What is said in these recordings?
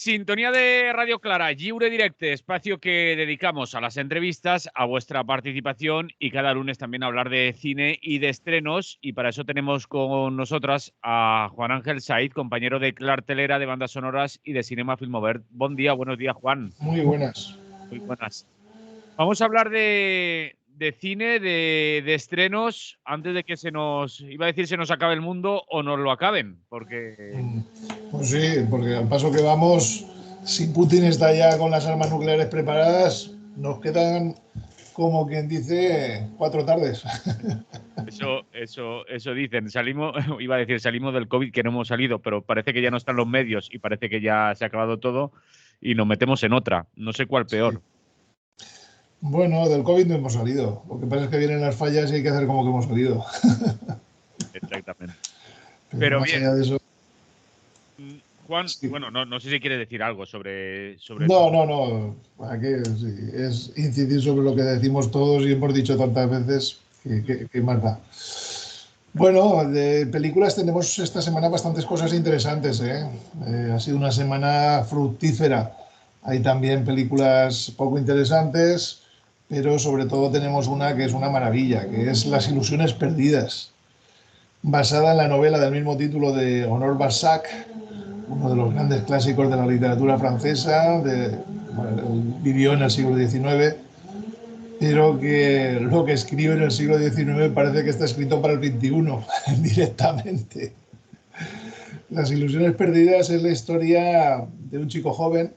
Sintonía de Radio Clara, Lliure Directe, espacio que dedicamos a las entrevistas, a vuestra participación y cada lunes también a hablar de cine y de estrenos. Y para eso tenemos con nosotras a Juan Ángel Saiz, compañero de cartelera de bandas sonoras y de Cinema Filmovert. Buen día, buenos días, Juan. Muy buenas. Muy buenas. Vamos a hablar de cine, de estrenos, antes de que se nos acabe el mundo o nos lo acaben, porque... Pues sí, porque al paso que vamos, si Putin está ya con las armas nucleares preparadas, nos quedan, como quien dice, 4 tardes. Eso dicen. Salimos del COVID, que no hemos salido, pero parece que ya no están los medios y parece que ya se ha acabado todo y nos metemos en otra. No sé cuál peor. Sí. Bueno, del COVID no hemos salido. Lo que pasa es que vienen las fallas y hay que hacer como que hemos salido. Exactamente. Pero más bien. Allá de eso... Juan, sí. Bueno, no sé si quieres decir algo sobre No. Aquí sí, es incidir sobre lo que decimos todos y hemos dicho tantas veces que más da. Bueno, de películas tenemos esta semana bastantes cosas interesantes, ¿eh? Ha sido una semana fructífera. Hay también películas poco interesantes, pero sobre todo tenemos una que es una maravilla, que es Las ilusiones perdidas, basada en la novela del mismo título de Honor Balzac, uno de los grandes clásicos de la literatura francesa, vivió en el siglo XIX, pero que lo que escribe en el siglo XIX parece que está escrito para el XXI directamente. Las ilusiones perdidas es la historia de un chico joven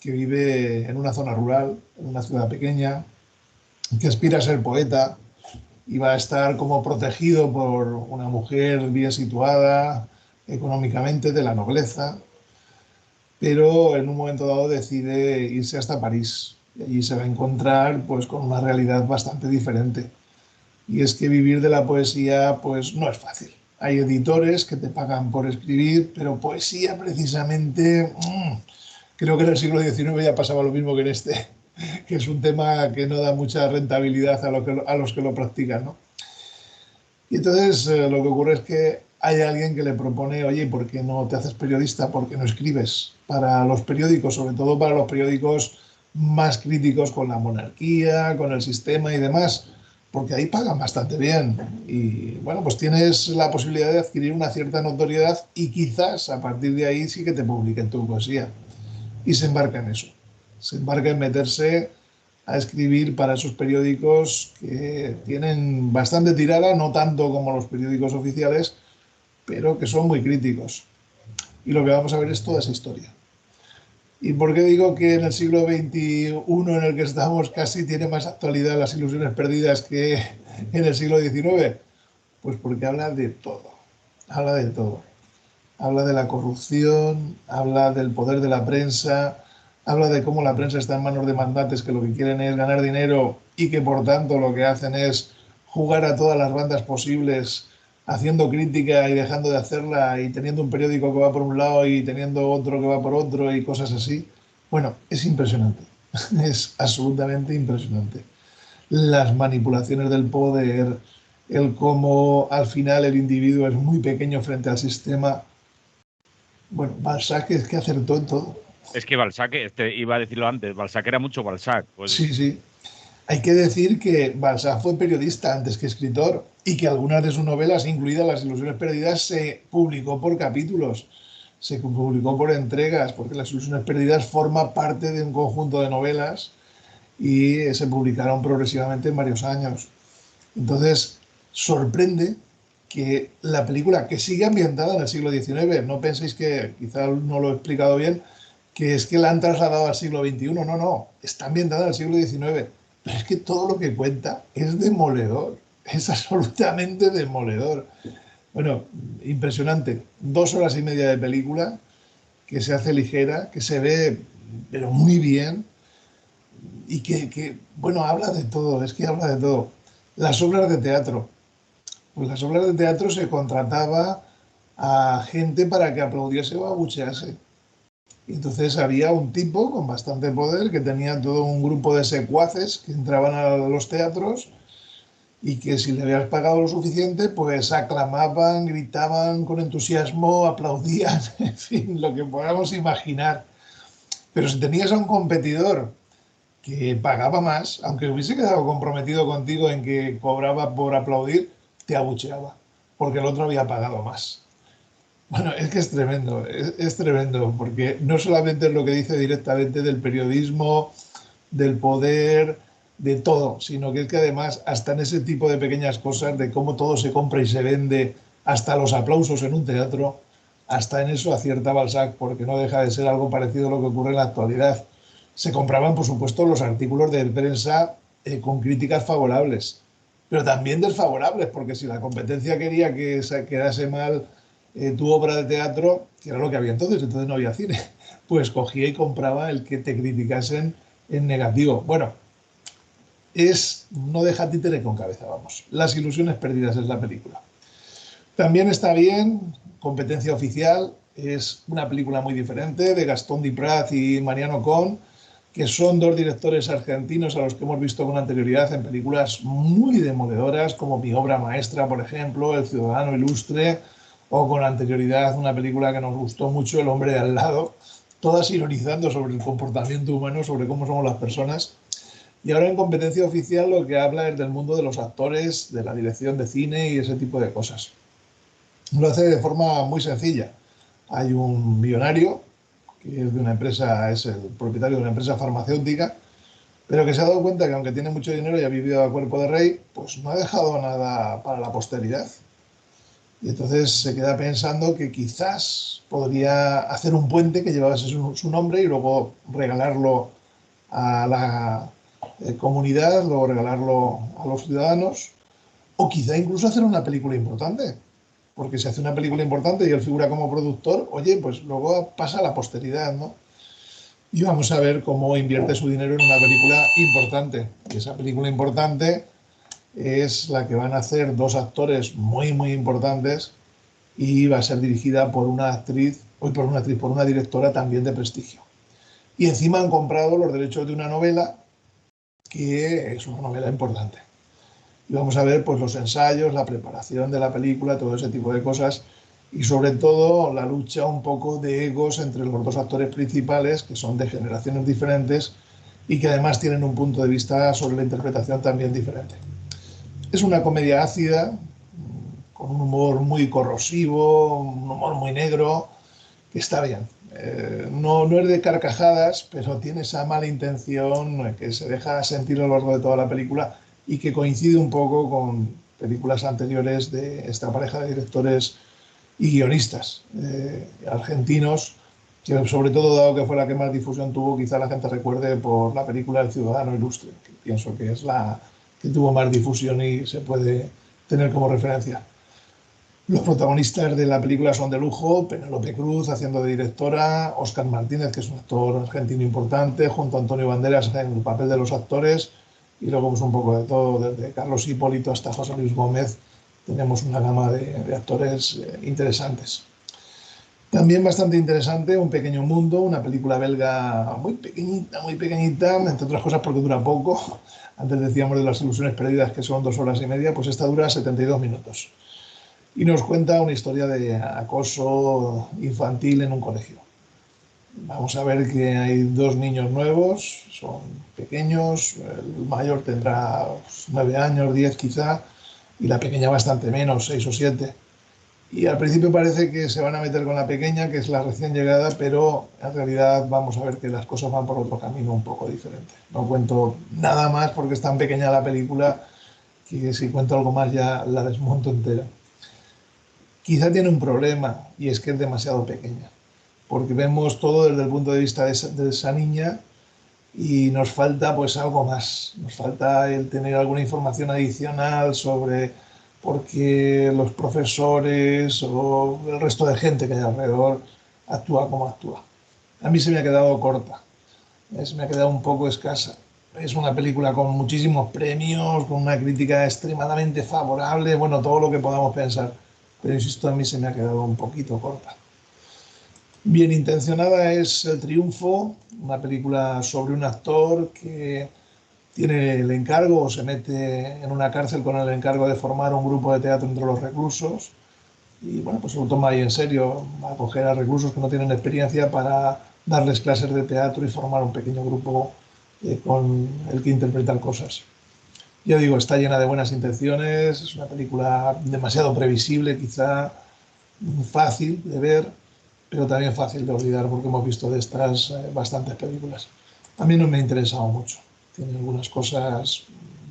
que vive en una zona rural, en una ciudad pequeña, que aspira a ser poeta y va a estar como protegido por una mujer bien situada económicamente, de la nobleza, pero en un momento dado decide irse hasta París y allí se va a encontrar pues con una realidad bastante diferente, y es que vivir de la poesía pues no es fácil. Hay editores que te pagan por escribir, pero poesía precisamente creo que en el siglo XIX ya pasaba lo mismo que en este, que es un tema que no da mucha rentabilidad a los que lo practican, ¿no? Y entonces lo que ocurre es que hay alguien que le propone, oye, ¿por qué no te haces periodista? ¿Por qué no escribes para los periódicos, sobre todo para los periódicos más críticos con la monarquía, con el sistema y demás? Porque ahí pagan bastante bien y, bueno, pues tienes la posibilidad de adquirir una cierta notoriedad y quizás a partir de ahí sí que te publiquen tu poesía. Y se embarca en eso. Se embarca en meterse a escribir para esos periódicos que tienen bastante tirada, no tanto como los periódicos oficiales, pero que son muy críticos. Y lo que vamos a ver es toda esa historia. ¿Y por qué digo que en el siglo XXI en el que estamos casi tiene más actualidad Las ilusiones perdidas que en el siglo XIX? Pues porque habla de todo. Habla de todo. Habla de la corrupción, habla del poder de la prensa, habla de cómo la prensa está en manos de mandantes que lo que quieren es ganar dinero y que por tanto lo que hacen es jugar a todas las bandas posibles, haciendo crítica y dejando de hacerla, y teniendo un periódico que va por un lado y teniendo otro que va por otro y cosas así. Bueno, es impresionante, es absolutamente impresionante. Las manipulaciones del poder, el cómo al final el individuo es muy pequeño frente al sistema. Bueno, Balzac es que acertó en todo. Es que Balzac, iba a decirlo antes, Balzac era mucho Balzac. Pues... Sí. Hay que decir que Balzac fue periodista antes que escritor y que algunas de sus novelas, incluidas Las ilusiones perdidas, se publicó por capítulos, se publicó por entregas, porque Las ilusiones perdidas forma parte de un conjunto de novelas y se publicaron progresivamente en varios años. Entonces, sorprende que la película, que sigue ambientada en el siglo XIX, no penséis que, quizá no lo he explicado bien, que es que la han trasladado al siglo XXI, no, está ambientada en el siglo XIX, pero es que todo lo que cuenta es demoledor, es absolutamente demoledor. Bueno, impresionante, 2 horas y media de película, que se hace ligera, que se ve, pero muy bien, y bueno, habla de todo, es que habla de todo. Las obras de teatro. Pues las obras de teatro se contrataba a gente para que aplaudiese o abuchease. Y entonces había un tipo con bastante poder que tenía todo un grupo de secuaces que entraban a los teatros y que si le habías pagado lo suficiente, pues aclamaban, gritaban con entusiasmo, aplaudían, en fin, lo que podamos imaginar. Pero si tenías a un competidor que pagaba más, aunque hubiese quedado comprometido contigo en que cobraba por aplaudir, te abucheaba, porque el otro había pagado más. Bueno, es que es tremendo, porque no solamente es lo que dice directamente del periodismo, del poder, de todo, sino que es que además hasta en ese tipo de pequeñas cosas, de cómo todo se compra y se vende, hasta los aplausos en un teatro, hasta en eso acierta Balzac, porque no deja de ser algo parecido a lo que ocurre en la actualidad. Se compraban, por supuesto, los artículos de prensa con críticas favorables, pero también desfavorables, porque si la competencia quería que se quedase mal tu obra de teatro, que era lo que había entonces no había cine, pues cogía y compraba el que te criticasen en negativo. Bueno, no deja títere con cabeza, vamos. Las ilusiones perdidas es la película. También está bien, Competencia Oficial, es una película muy diferente de Gastón Duprat y Mariano Con, que son dos directores argentinos a los que hemos visto con anterioridad en películas muy demoledoras, como Mi obra maestra, por ejemplo, El ciudadano ilustre, o con anterioridad una película que nos gustó mucho, El hombre de al lado, todas ironizando sobre el comportamiento humano, sobre cómo somos las personas. Y ahora en Competencia Oficial lo que habla es del mundo de los actores, de la dirección de cine y ese tipo de cosas. Lo hace de forma muy sencilla. Hay un millonario que es de una empresa, es el propietario de una empresa farmacéutica, pero que se ha dado cuenta que aunque tiene mucho dinero y ha vivido a cuerpo de rey, pues no ha dejado nada para la posteridad. Y entonces se queda pensando que quizás podría hacer un puente que llevase su nombre y luego regalarlo a la comunidad, luego regalarlo a los ciudadanos, o quizá incluso hacer una película importante. Porque si hace una película importante y él figura como productor, oye, pues luego pasa a la posteridad, ¿no? Y vamos a ver cómo invierte su dinero en una película importante. Y esa película importante es la que van a hacer dos actores muy, muy importantes y va a ser dirigida por una actriz, por una directora también de prestigio. Y encima han comprado los derechos de una novela que es una novela importante. Y vamos a ver pues los ensayos, la preparación de la película, todo ese tipo de cosas y sobre todo la lucha un poco de egos entre los dos actores principales que son de generaciones diferentes y que además tienen un punto de vista sobre la interpretación también diferente. Es una comedia ácida, con un humor muy corrosivo, un humor muy negro, que está bien. No es de carcajadas, pero tiene esa mala intención que se deja sentir a lo largo de toda la película y que coincide un poco con películas anteriores de esta pareja de directores y guionistas argentinos, que sobre todo dado que fue la que más difusión tuvo, quizá la gente recuerde por la película El ciudadano ilustre, que pienso que es la que tuvo más difusión y se puede tener como referencia. Los protagonistas de la película son de lujo: Penélope Cruz haciendo de directora, Óscar Martínez, que es un actor argentino importante, junto a Antonio Banderas en el papel de los actores, y luego pues un poco de todo, desde Carlos Hipólito hasta José Luis Gómez, tenemos una gama de actores interesantes. También bastante interesante, Un pequeño mundo, una película belga muy pequeñita, entre otras cosas porque dura poco. Antes decíamos de Las ilusiones perdidas, que son 2 horas y media, pues esta dura 72 minutos. Y nos cuenta una historia de acoso infantil en un colegio. Vamos a ver que hay dos niños nuevos, son pequeños, el mayor tendrá 9 años, 10 quizá, y la pequeña bastante menos, 6 o 7. Y al principio parece que se van a meter con la pequeña, que es la recién llegada, pero en realidad vamos a ver que las cosas van por otro camino un poco diferente. No cuento nada más porque es tan pequeña la película que si cuento algo más ya la desmonto entera. Quizá tiene un problema y es que es demasiado pequeña, porque vemos todo desde el punto de vista de esa niña y nos falta pues algo más, nos falta el tener alguna información adicional sobre por qué los profesores o el resto de gente que hay alrededor actúa como actúa. A mí se me ha quedado corta, se me ha quedado un poco escasa. Es una película con muchísimos premios, con una crítica extremadamente favorable, bueno, todo lo que podamos pensar, pero insisto, a mí se me ha quedado un poquito corta. Bien intencionada es El triunfo, una película sobre un actor que tiene el encargo o se mete en una cárcel con el encargo de formar un grupo de teatro entre los reclusos y bueno, pues se lo toma ahí en serio, va a coger a reclusos que no tienen experiencia para darles clases de teatro y formar un pequeño grupo con el que interpretar cosas. Yo digo, está llena de buenas intenciones, es una película demasiado previsible, quizá fácil de ver, pero también fácil de olvidar porque hemos visto de estas bastantes películas. A mí no me ha interesado mucho. Tiene algunas cosas,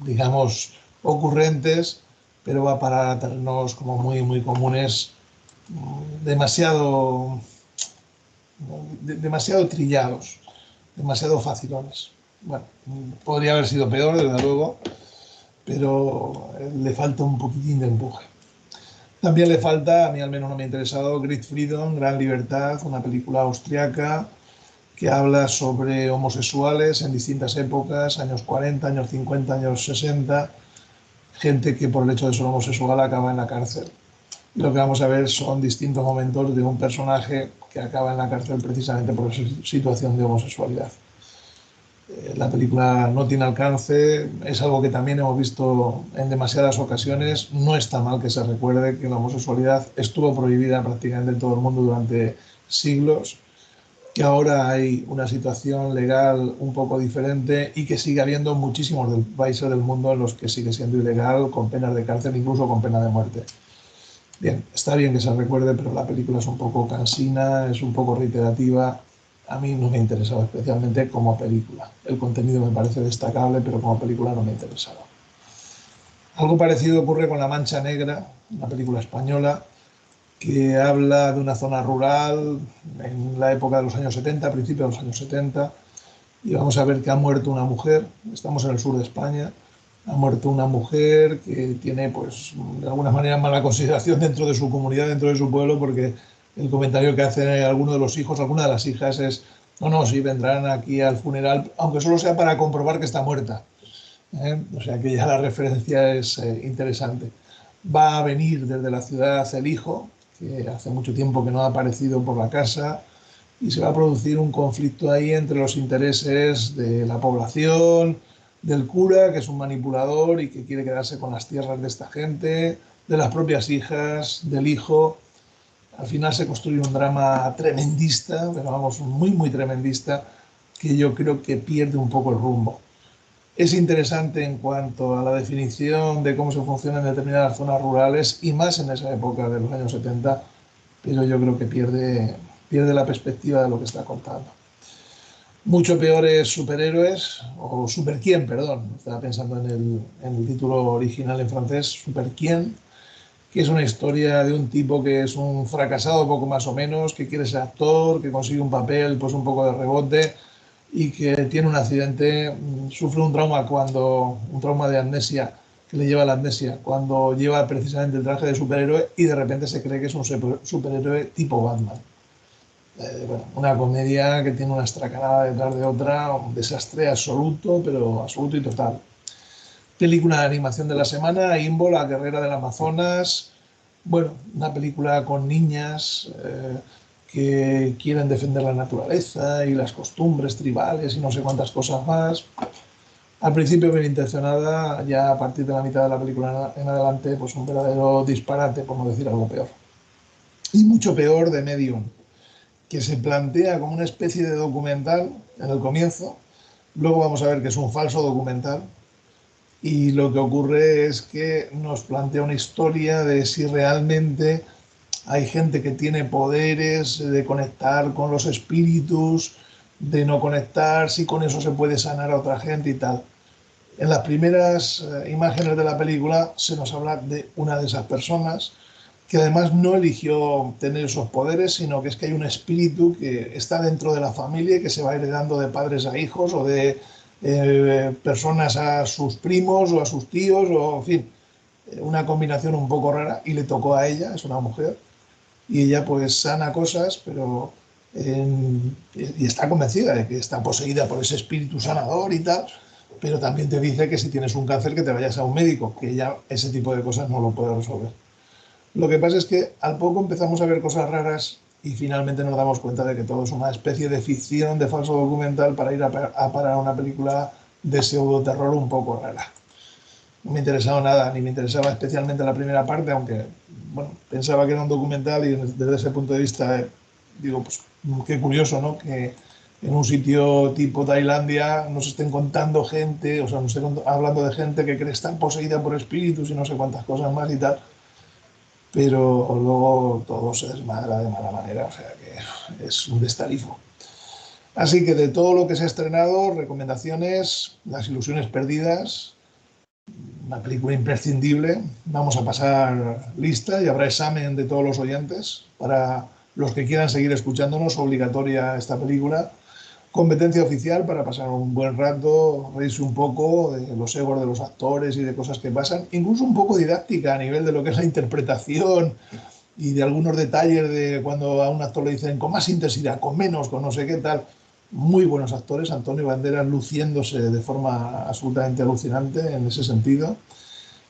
digamos, ocurrentes, pero va para terrenos como muy, muy comunes, demasiado, demasiado trillados, demasiado facilones. Bueno, podría haber sido peor, desde luego, pero le falta un poquitín de empuje. También le falta, a mí al menos no me ha interesado, Great Freedom, Gran Libertad, una película austriaca que habla sobre homosexuales en distintas épocas, años 40, años 50, años 60, gente que por el hecho de ser homosexual acaba en la cárcel. Y lo que vamos a ver son distintos momentos de un personaje que acaba en la cárcel precisamente por esa situación de homosexualidad. La película no tiene alcance, es algo que también hemos visto en demasiadas ocasiones. No está mal que se recuerde que la homosexualidad estuvo prohibida prácticamente en todo el mundo durante siglos, que ahora hay una situación legal un poco diferente y que sigue habiendo muchísimos países del mundo en los que sigue siendo ilegal, con penas de cárcel, incluso con pena de muerte. Bien, está bien que se recuerde, pero la película es un poco cansina, es un poco reiterativa. A mí no me ha interesado especialmente como película. El contenido me parece destacable, pero como película no me ha interesado. Algo parecido ocurre con La Mancha Negra, una película española que habla de una zona rural en la época de los años 70, a principios de los años 70, y vamos a ver que ha muerto una mujer. Estamos en el sur de España. Ha muerto una mujer que tiene, pues, de alguna manera mala consideración dentro de su comunidad, dentro de su pueblo, porque el comentario que hacen alguno de los hijos, alguna de las hijas es: no, no, sí, vendrán aquí al funeral, aunque solo sea para comprobar que está muerta. O sea que ya la referencia es interesante. Va a venir desde la ciudad el hijo, que hace mucho tiempo que no ha aparecido por la casa, y se va a producir un conflicto ahí entre los intereses de la población, del cura, que es un manipulador y que quiere quedarse con las tierras de esta gente, de las propias hijas, del hijo. Al final se construye un drama tremendista, pero vamos, muy, muy tremendista, que yo creo que pierde un poco el rumbo. Es interesante en cuanto a la definición de cómo se funciona en determinadas zonas rurales y más en esa época de los años 70, pero yo creo que pierde la perspectiva de lo que está contando. Mucho peores superhéroes, o super quién, perdón, estaba pensando en el título original en francés, super quién, que es una historia de un tipo que es un fracasado poco más o menos, que quiere ser actor, que consigue un papel pues un poco de rebote y que tiene un accidente, sufre un trauma de amnesia que le lleva a la amnesia cuando lleva precisamente el traje de superhéroe y de repente se cree que es un superhéroe tipo Batman. Bueno, una comedia que tiene una estracanada detrás de otra, un desastre absoluto, pero absoluto y total. Película de animación de la semana, Imbo, la guerrera del Amazonas. Bueno, una película con niñas que quieren defender la naturaleza y las costumbres tribales y no sé cuántas cosas más. Al principio bien intencionada, ya a partir de la mitad de la película en adelante, pues un verdadero disparate, por no decir algo peor. Y mucho peor de Medium, que se plantea como una especie de documental en el comienzo. Luego vamos a ver que es un falso documental, y lo que ocurre es que nos plantea una historia de si realmente hay gente que tiene poderes de conectar con los espíritus, de no conectar, si con eso se puede sanar a otra gente y tal. En las primeras imágenes de la película se nos habla de una de esas personas que además no eligió tener esos poderes, sino que es que hay un espíritu que está dentro de la familia y que se va heredando de padres a hijos o de personas a sus primos o a sus tíos, o en fin, una combinación un poco rara, y le tocó a ella, es una mujer, y ella pues sana cosas, pero y está convencida de que está poseída por ese espíritu sanador y tal, pero también te dice que si tienes un cáncer que te vayas a un médico, que ella ese tipo de cosas no lo puede resolver. Lo que pasa es que al poco empezamos a ver cosas raras y finalmente nos damos cuenta de que todo es una especie de ficción, de falso documental para ir a parar a una película de pseudo terror un poco rara. no me interesaba nada, ni me interesaba especialmente la primera parte, aunque bueno, pensaba que era un documental y desde ese punto de vista digo, pues qué curioso, ¿no? Que en un sitio tipo Tailandia nos estén contando gente, o sea, nos estén hablando de gente que cree estar poseída por espíritus y no sé cuántas cosas más y tal, pero luego todo se desmadra de mala manera, o sea que es un destalifo. Así que de todo lo que se ha estrenado, recomendaciones, Las ilusiones perdidas, una película imprescindible. Vamos a pasar lista y habrá examen de todos los oyentes. Para los que quieran seguir escuchándonos, obligatoria esta película. Competencia oficial para pasar un buen rato, reírse un poco de los egos de los actores y de cosas que pasan. Incluso un poco didáctica a nivel de lo que es la interpretación y de algunos detalles de cuando a un actor le dicen con más intensidad, con menos, con no sé qué tal. Muy buenos actores, Antonio Banderas luciéndose de forma absolutamente alucinante en ese sentido.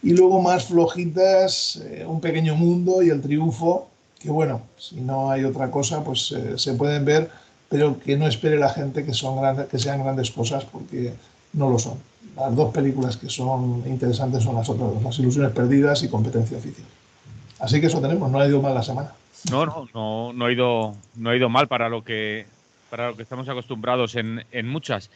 Y luego más flojitas, Un pequeño mundo y El triunfo, que bueno, si no hay otra cosa, pues se pueden ver, pero que no espere la gente que, son grandes, que sean grandes cosas, porque no lo son. Las dos películas que son interesantes son las otras dos, Las ilusiones perdidas y Competencia oficial. Así que eso tenemos, no ha ido mal la semana. No ha ido mal para lo que estamos acostumbrados en muchas.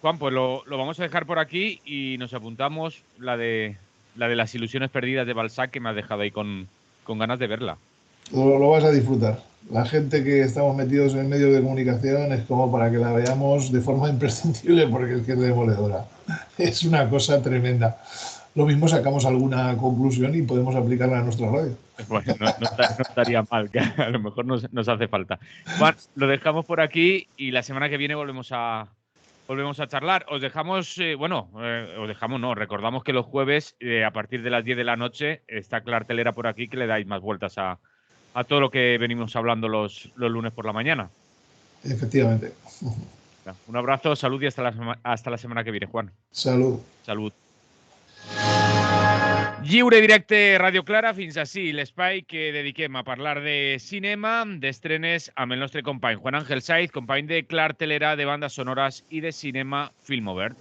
Juan, pues lo vamos a dejar por aquí y nos apuntamos la de las ilusiones perdidas de Balzac, que me has dejado ahí con ganas de verla. Lo vas a disfrutar. La gente que estamos metidos en medios de comunicación es como para que la veamos de forma imprescindible porque es que es demoledora. Es una cosa tremenda. Lo mismo sacamos alguna conclusión y podemos aplicarla a nuestra radio. Bueno, no estaría mal, que a lo mejor nos hace falta. Juan, lo dejamos por aquí y la semana que viene volvemos a charlar. Os dejamos, no, recordamos que los jueves, a partir de las 10 de la noche, está Clartelera por aquí, que le dais más vueltas a todo lo que venimos hablando los lunes por la mañana. Efectivamente. Un abrazo, salud y hasta la semana que viene, Juan. Salud. Salud. Lliure directe Radio Clara, fins ací l'espai que dediquem a parlar de cinema, d'estrenes amb el nostre company Juan Ángel Saiz, company de Clartelera, de bandes sonores i de cinema Film Obert.